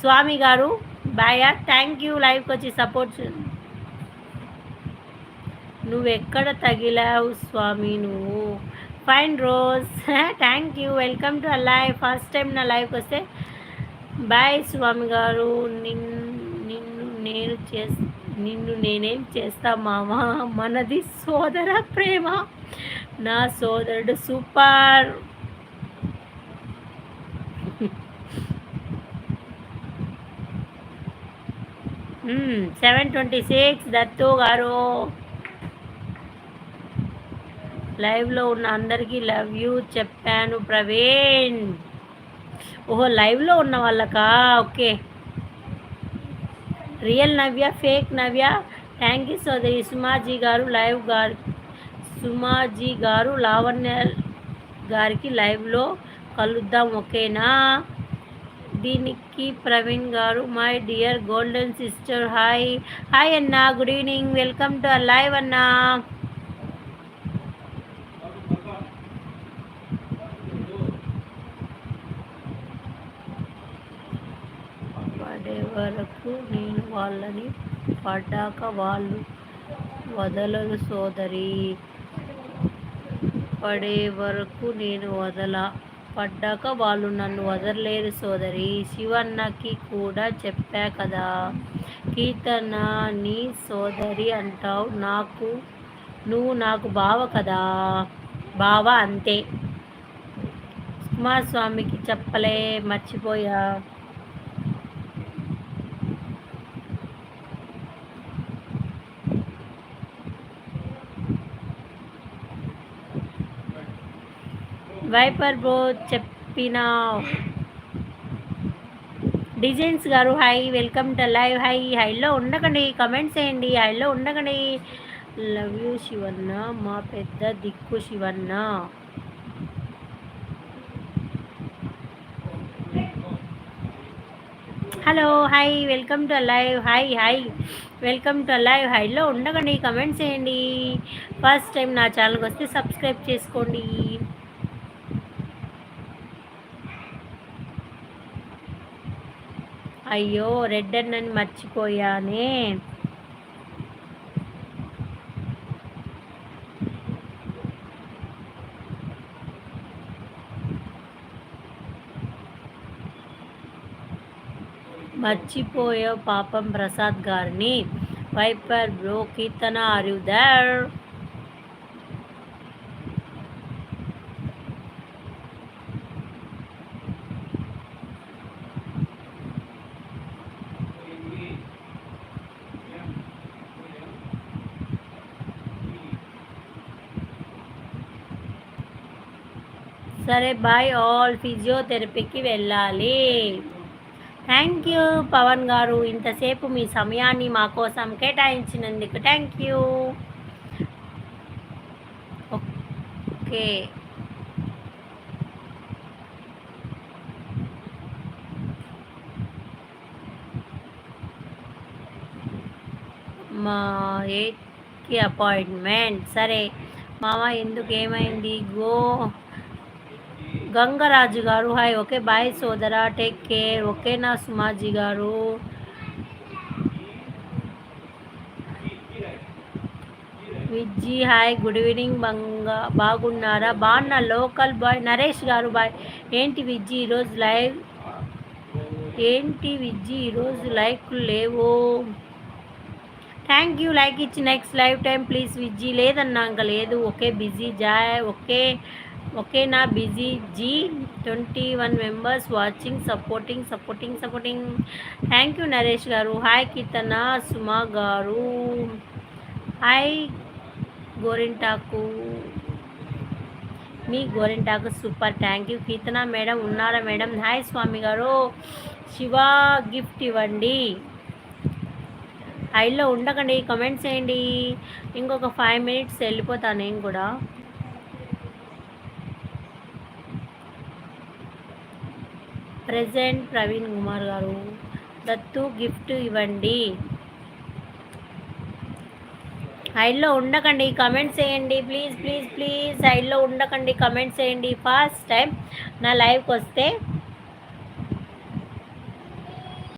స్వామి గారు bye. Thank you లైవ్కి వచ్చి సపోర్ట్. నువ్వెక్కడ తగిలావు స్వామి నువ్వు? Fine rose. Thank you, welcome to live. First time నా లైవ్కి వస్తే బాయ్ స్వామి గారు. నిన్ను నేనేం చేస్తా మామా, మనది సోదర ప్రేమ. నా సోదరుడు సూపర్. 726 దత్తు గారు. లైవ్లో ఉన్న అందరికీ లవ్ యూ చెప్పాను ప్రవీణ్. ఓహో, లైవ్లో ఉన్న వాళ్ళకా? Okay. Real Navya, fake Navya. Thank you సోదరి సుమాజీ గారు. లైవ్ గారు సుమాజీ గారు, లావణ్య గారికి లైవ్లో కలుద్దాం ఓకేనా? దీనికి ప్రవీణ్ గారు, my dear golden sister. Hi hi అన్నా, good evening, welcome to live అన్నా. పడే వరకు నేను వాళ్ళని, పడ్డాక వాళ్ళు వదలరు సోదరి. పడే వరకు నేను పడ్డాక వాళ్ళు నన్ను వదలలేరు సోదరి. శివన్నకి కూడా చెప్పా కదా, కీర్తన నీ సోదరి అంటావు, నువ్వు నాకు బావ కదా. బావ అంతే. కుమారస్వామికి చెప్పలే, మర్చిపోయా. వైపర్ బ్రో చెప్పిన. డిజైన్స్ గారు hi, welcome to live. Hi, హైలో ఉండకండి, కమెంట్స్ చేయండి. హైలో ఉండకండి. లవ్ యూ శివన్న, మా పెద్ద దిక్కు Shivanna. Hello hi, welcome to live. Hi hi, welcome to live. హైలో ఉండకండి, కమెంట్స్ చేయండి. ఫస్ట్ టైం నా ఛానల్కి వస్తే సబ్స్క్రైబ్ చేసుకోండి. అయ్యో, రెడ్ అన్నని మర్చిపోయానే. మర్చిపోయావు పాపం ప్రసాద్ గారిని. Viper bro, Keerthana are you there? సరే బాయ్ ఆల్, ఫిజియోథెరపీకి వెళ్ళాలి. థ్యాంక్ యూ పవన్ గారు, ఇంతసేపు మీ సమయాన్ని మా కోసం కేటాయించినందుకు థ్యాంక్ యూ. ఓకే, మా 8కి అపాయింట్మెంట్. సరే మామ, ఎందుకు ఏమైంది? గంగరాజు గారు హాయ్. ఓకే బాయ్ సోదరా, టేక్ కేర్. ఓకేనా సుమాజీ గారు? Vijji hi, good evening. బాగున్నారా? బాగున్నా. లోకల్ బాయ్ నరేష్ గారు బాయ్. ఏంటి విజ్జి ఈరోజు లైక్ లేవు? థ్యాంక్ యూ లైక్ ఇచ్చి. Next live time please Vijji. లేదన్నాక లేదు. Okay busy Joy. ఓకేనా busy ji. 21 members watching, supporting. Thank you Naresh గారు. హాయ్ కీర్తన సుమా గారు. హాయ్ గోరింటాకు, మీ గోరింటాకు super. Thank you Keerthana madam. ఉన్నారా మేడం? హాయ్ స్వామి గారు. శివ గిఫ్ట్ ఇవ్వండి. హైలో ఉండకండి, కమెంట్స్ చేయండి. ఇంకొక 5 minutes వెళ్ళిపోతాను నేను కూడా. ప్రెజెంట్ ప్రవీణ్ కుమార్ గారు. దత్తు గిఫ్ట్ ఇవ్వండి. హైలో ఉండకండి, కమెంట్స్ చేయండి ప్లీజ్. హైలో ఉండకండి, కమెంట్స్ చేయండి. ఫస్ట్ టైం నా లైవ్కి వస్తే